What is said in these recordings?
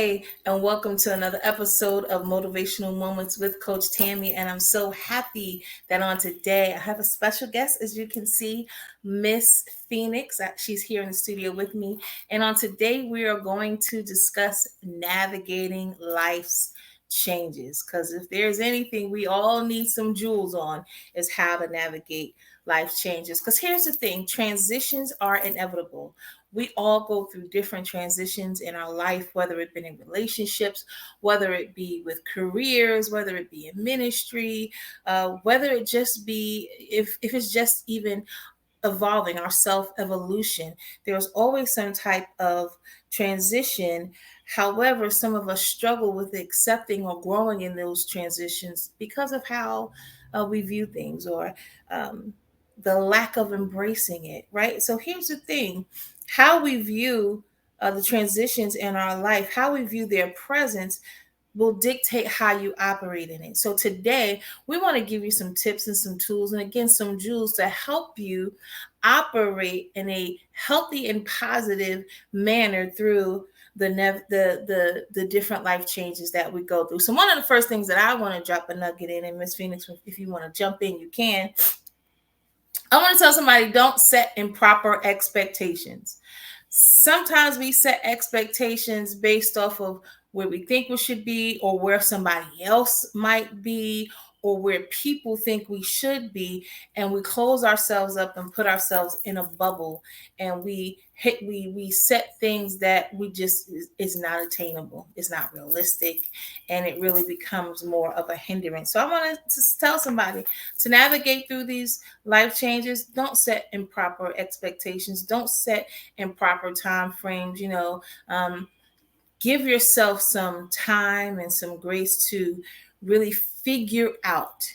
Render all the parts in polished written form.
Hey, and welcome to another episode of Motivational Moments with Coach Tami. And I'm so happy that on today I have a special guest, as you can see, Miss Phoenix. She's here in the studio with me. And on today, we are going to discuss navigating life's changes. Because if there's anything we all need some jewels on, is how to navigate life changes. Because here's the thing, transitions are inevitable. We all go through different transitions in our life, whether it be in relationships, whether it be with careers, whether it be in ministry, whether it just be if it's just even evolving, our self-evolution. There's always some type of transition. However, some of us struggle with accepting or growing in those transitions because of how we view things, or the lack of embracing it, right? So here's the thing, how we view the transitions in our life, how we view their presence will dictate how you operate in it. So today we want to give you some tips and some tools, and again, some jewels to help you operate in a healthy and positive manner through the different life changes that we go through. So one of the first things that I want to drop a nugget in, and Miss Phoenix, if you want to jump in, you can. I want to tell somebody, don't set improper expectations. Sometimes we set expectations based off of where we think we should be, or where somebody else might be, or where people think we should be, and we close ourselves up and put ourselves in a bubble, and we set things that we just is not attainable, it's not realistic, and it really becomes more of a hindrance. So I want to tell somebody, to navigate through these life changes, don't set improper expectations, don't set improper time frames. Give yourself some time and some grace to really figure out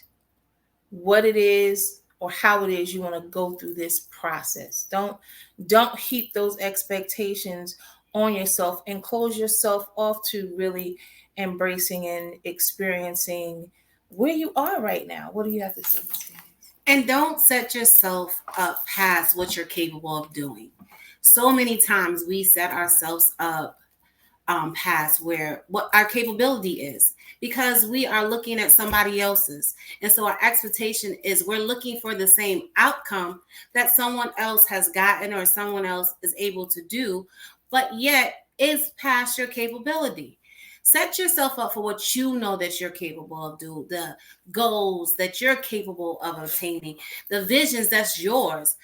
what it is or how it is you want to go through this process. Don't heap those expectations on yourself and close yourself off to really embracing and experiencing where you are right now. What do you have to say, Ms. Phoenix? And don't set yourself up past what you're capable of doing. So many times we set ourselves up past what our capability is, because we are looking at somebody else's. And so our expectation is we're looking for the same outcome that someone else has gotten or someone else is able to do, but yet is past your capability. Set yourself up for what you know that you're capable of doing, the goals that you're capable of obtaining, the visions that's yours,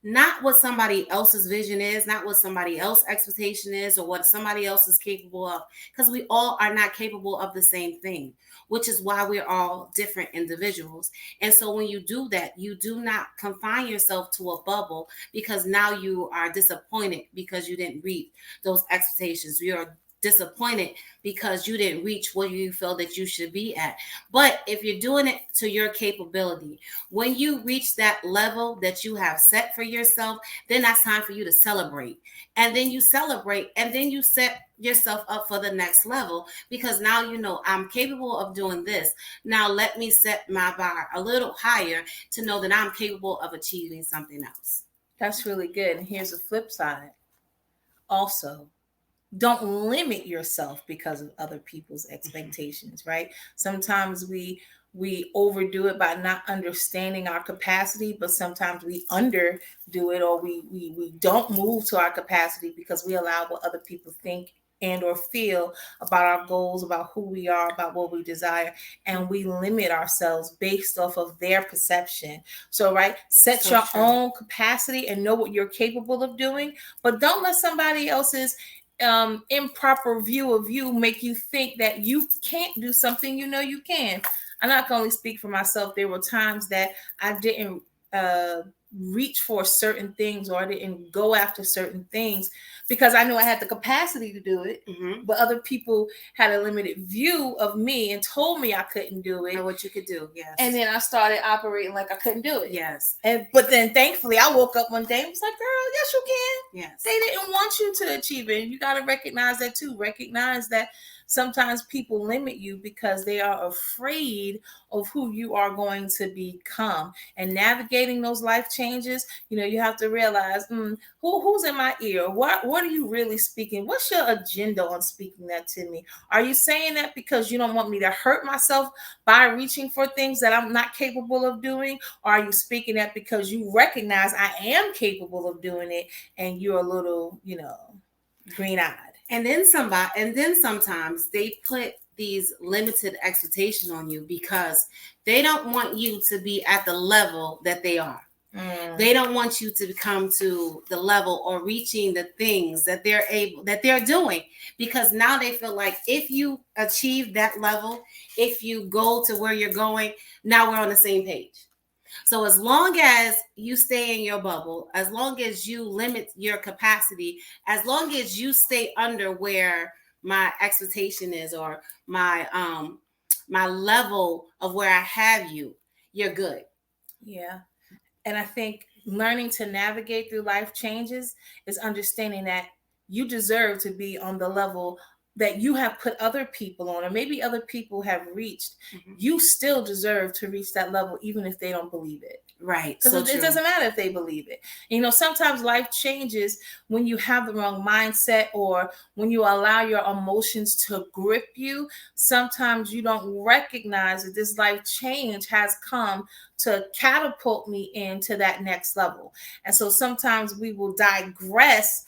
not what somebody else's vision is, not what somebody else's expectation is, or what somebody else is capable of, because we all are not capable of the same thing, which is why we're all different individuals. And so when you do that, you do not confine yourself to a bubble, because now you are disappointed because you didn't reach those expectations. You're disappointed because you didn't reach where you feel that you should be at. But if you're doing it to your capability, when you reach that level that you have set for yourself, then that's time for you to celebrate. And then you celebrate, and then you set yourself up for the next level, because now you know I'm capable of doing this. Now let me set my bar a little higher to know that I'm capable of achieving something else. That's really good. And here's the flip side. Also, don't limit yourself because of other people's expectations, right? Sometimes we overdo it by not understanding our capacity, but sometimes we underdo it, or we don't move to our capacity because we allow what other people think and or feel about our goals, about who we are, about what we desire, and we limit ourselves based off of their perception. So, right, set So your true. own capacity and know what you're capable of doing, but don't let somebody else's improper view of you make you think that you can't do something you know you can. I'm not going to only speak for myself. There were times that I didn't reach for certain things, or I didn't go after certain things because I knew I had the capacity to do it, but other people had a limited view of me and told me I couldn't do it. And what you could do, yes. And then I started operating like I couldn't do it. Yes. But then thankfully I woke up one day and was like, girl, yes, you can. Yes. They didn't want you to achieve it. You got to recognize that too. Recognize that sometimes people limit you because they are afraid of who you are going to become. And navigating those life changes, you have to realize, who's in my ear? What are you really speaking? What's your agenda on speaking that to me? Are you saying that because you don't want me to hurt myself by reaching for things that I'm not capable of doing? Or are you speaking that because you recognize I am capable of doing it and you're a little, green-eyed? And then sometimes they put these limited expectations on you because they don't want you to be at the level that they are. They don't want you to come to the level or reaching the things that they're doing, because now they feel like if you achieve that level, if you go to where you're going, now we're on the same page. So as long as you stay in your bubble, as long as you limit your capacity, as long as you stay under where my expectation is, or my level of where I have you, you're good. Yeah. And I think learning to navigate through life changes is understanding that you deserve to be on the level that you have put other people on, or maybe other people have reached. You still deserve to reach that level, even if they don't believe it. Right. Because it doesn't matter if they believe it. Sometimes life changes when you have the wrong mindset, or when you allow your emotions to grip you. Sometimes you don't recognize that this life change has come to catapult me into that next level. And so sometimes we will digress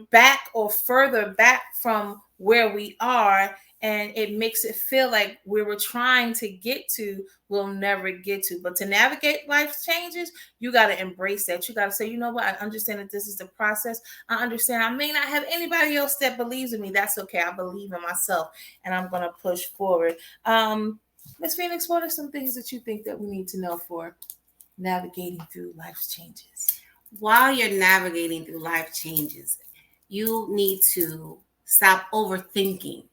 back or further back from where we are, and it makes it feel like where we're trying to get to, we'll never get to. But to navigate life changes, you got to embrace that. You got to say, you know what, I understand that this is the process. I understand I may not have anybody else that believes in me. That's okay. I believe in myself, and I'm going to push forward. Ms. Phoenix, what are some things that you think that we need to know for navigating through life's changes? While you're navigating through life changes, you need to stop overthinking.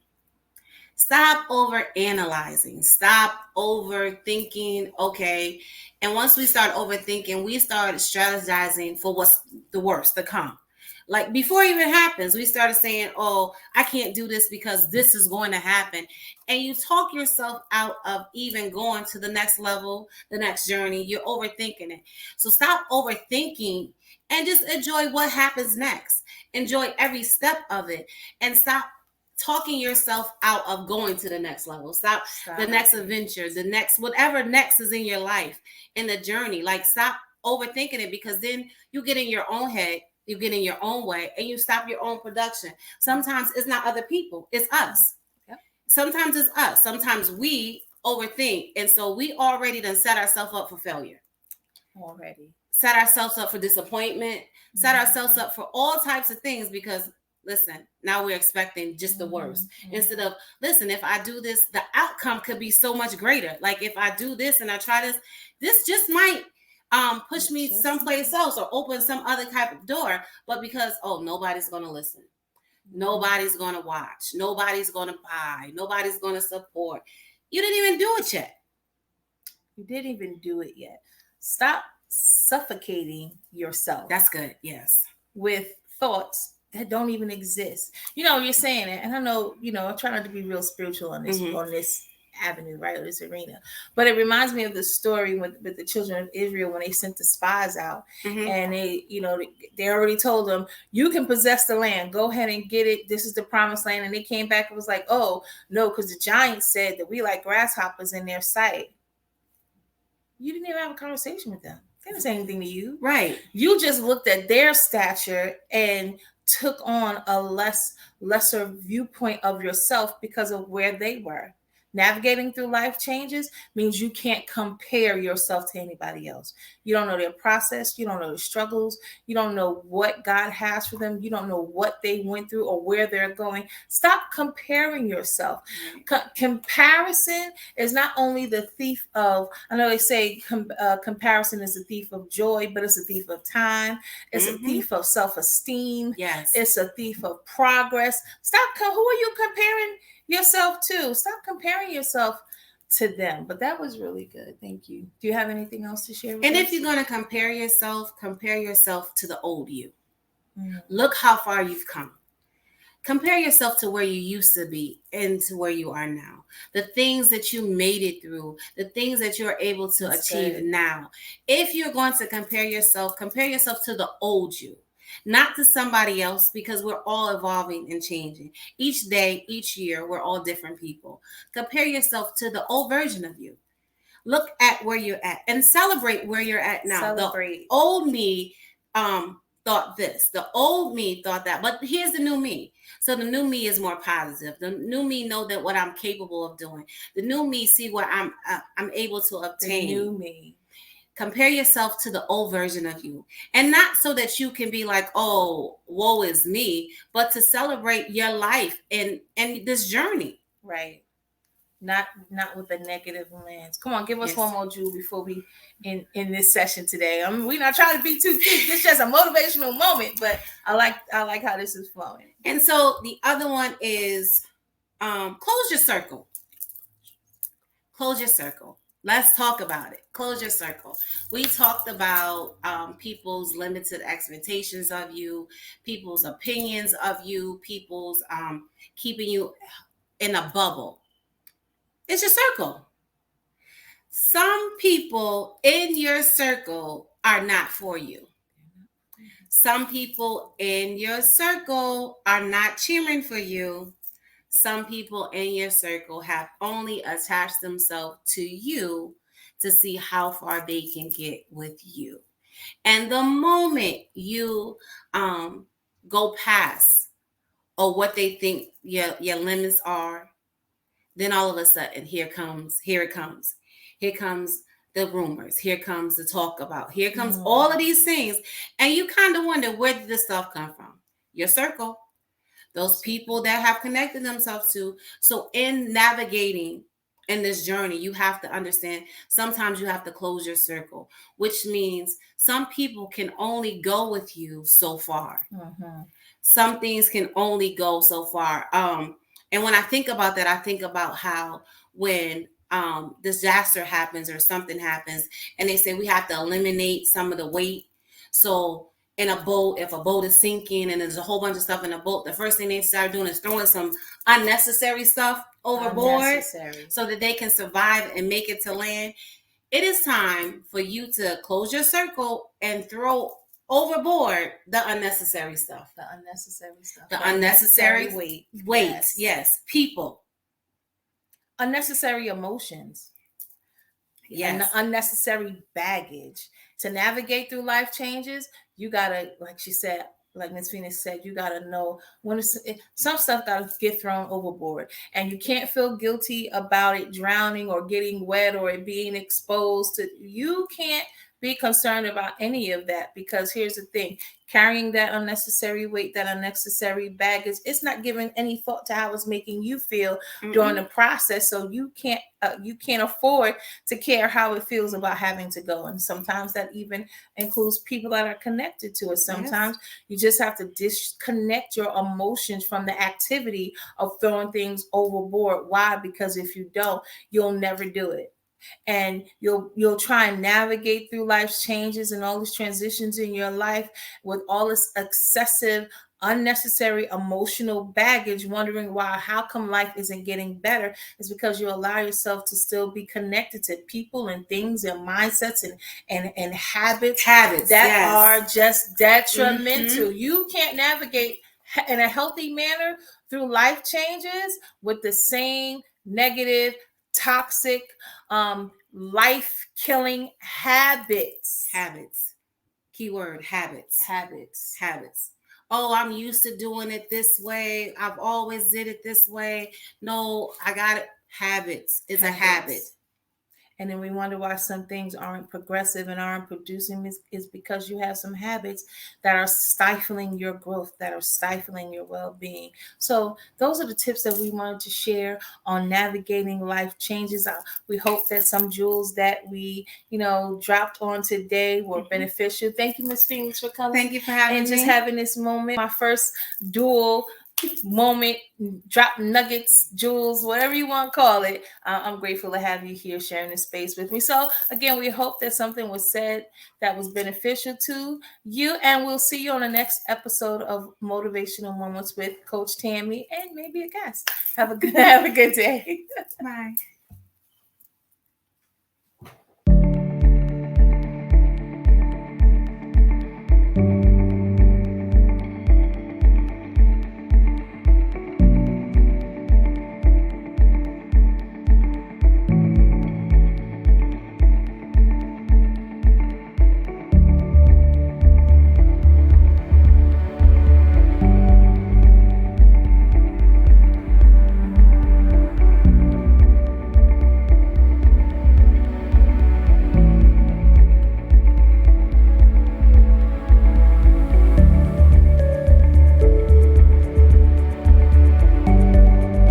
Stop over analyzing. Stop overthinking. Okay. And once we start overthinking, we start strategizing for what's the worst to come. Like before it even happens, we started saying, oh, I can't do this because this is going to happen. And you talk yourself out of even going to the next level, the next journey. You're overthinking it. So stop overthinking and just enjoy what happens next. Enjoy every step of it, and stop talking yourself out of going to the next level. Stop the next adventure, the next, whatever next is in your life, in the journey. Like stop overthinking it, because then you get in your own head, you get in your own way, and you stop your own production. Sometimes it's not other people, it's us. Yep. Sometimes it's us. Sometimes we overthink, and so we already done set ourselves up for failure. Already. Set ourselves up for disappointment, set ourselves up for all types of things, because listen, now we're expecting just the worst. Instead of, listen, if I do this, the outcome could be so much greater. Like if I do this and I try this just might push me someplace else or open some other type of door. But because, oh, nobody's going to listen. Nobody's going to watch. Nobody's going to buy. Nobody's going to support. You didn't even do it yet. You didn't even do it yet. Stop suffocating yourself. That's good. Yes. With thoughts that don't even exist. You're saying it, and I know, I try not to be real spiritual on this on this avenue, right, or this arena. But it reminds me of the story with the children of Israel when they sent the spies out, and they already told them, you can possess the land, go ahead and get it. This is the promised land. And they came back and was like, oh no, because the giants said that we like grasshoppers in their sight. You didn't even have a conversation with them. They didn't say anything to you. Right. You just looked at their stature and took on a lesser viewpoint of yourself because of where they were. Navigating through life changes means you can't compare yourself to anybody else. You don't know their process. You don't know their struggles. You don't know what God has for them. You don't know what they went through or where they're going. Stop comparing yourself. Comparison is not only the thief of, I know they say comparison is a thief of joy, but it's a thief of time. It's a thief of self-esteem. Yes. It's a thief of progress. Stop. Who are you comparing yourself to? Stop comparing yourself to them. But that was really good. Thank you. Do you have anything else to share with us? If you're going to compare yourself to the old you. Look how far you've come. Compare yourself to where you used to be and to where you are now. The things that you made it through, the things that you're able to That's achieve good. now. If you're going to compare yourself to the old you, not to somebody else, because we're all evolving and changing. Each day, each year, we're all different people. Compare yourself to the old version of you. Look at where you're at and celebrate where you're at now. The Celebrate. old me thought this, the old me thought that, but here's the new me. So the new me is more positive. The new me know that what I'm capable of doing. The new me see what I'm able to The new obtain. me. Compare yourself to the old version of you, and not so that you can be like, oh, woe is me, but to celebrate your life and this journey. Right. Not with a negative lens. Come on, give us Yes. one more, Jewel, before we in this session today. I mean, we're not trying to be too deep. It's just a motivational moment, but I like how this is flowing. And so the other one is close your circle. Close your circle. Let's talk about it. Close your circle. We talked about people's limited expectations of you, people's opinions of you, people's keeping you in a bubble. It's your circle. Some people in your circle are not for you. Some people in your circle are not cheering for you. Some people in your circle have only attached themselves to you to see how far they can get with you. And the moment you go past or what they think your limits are, then all of a sudden here it comes. Here comes the rumors. Here comes the talk about. Here comes all of these things. And you kind of wonder, where did this stuff come from? Your circle. Those people that have connected themselves to. So in navigating in this journey, you have to understand sometimes you have to close your circle, which means some people can only go with you so far. Mm-hmm. Some things can only go so far. And when I think about that, I think about how when disaster happens or something happens, and they say we have to eliminate some of the weight. So in a boat, if a boat is sinking and there's a whole bunch of stuff in a boat, the first thing they start doing is throwing some unnecessary stuff overboard so that they can survive and make it to land. It is time for you to close your circle and throw overboard the unnecessary stuff. The unnecessary stuff. The unnecessary weight. Yes. People. Unnecessary emotions. Yes. And unnecessary baggage. To navigate through life changes, you gotta, like she said, like Ms. Phoenix said, you gotta know when some stuff gotta get thrown overboard, and you can't feel guilty about it drowning or getting wet or it being exposed to. You can't be concerned about any of that, because here's the thing: carrying that unnecessary weight, that unnecessary baggage, it's not giving any thought to how it's making you feel during the process. So you can't afford to care how it feels about having to go. And sometimes that even includes people that are connected to it. Sometimes you just have to disconnect your emotions from the activity of throwing things overboard. Why? Because if you don't, you'll never do it. And you'll try and navigate through life's changes and all these transitions in your life with all this excessive, unnecessary emotional baggage, wondering why, how come life isn't getting better. Is because you allow yourself to still be connected to people and things and mindsets and habits that are just detrimental. You can't navigate in a healthy manner through life changes with the same negative, toxic, life-killing habits. Keyword habits. Habits. Oh, I'm used to doing it this way. I've always did it this way. No, I got it. Habits. It's a habit. And then we wonder why some things aren't progressive and aren't producing, is because you have some habits that are stifling your growth, that are stifling your well-being. So those are the tips that we wanted to share on navigating life changes. We hope that some jewels that we, dropped on today were beneficial. Thank you, Ms. Phoenix, for coming. Thank you for having me. And just having this moment. My first dual moment, drop nuggets, jewels, whatever you want to call it. I'm grateful to have you here sharing this space with me. So, again, we hope that something was said that was beneficial to you, and we'll see you on the next episode of Motivational Moments with Coach Tammy and maybe a guest. Have a good day. Bye.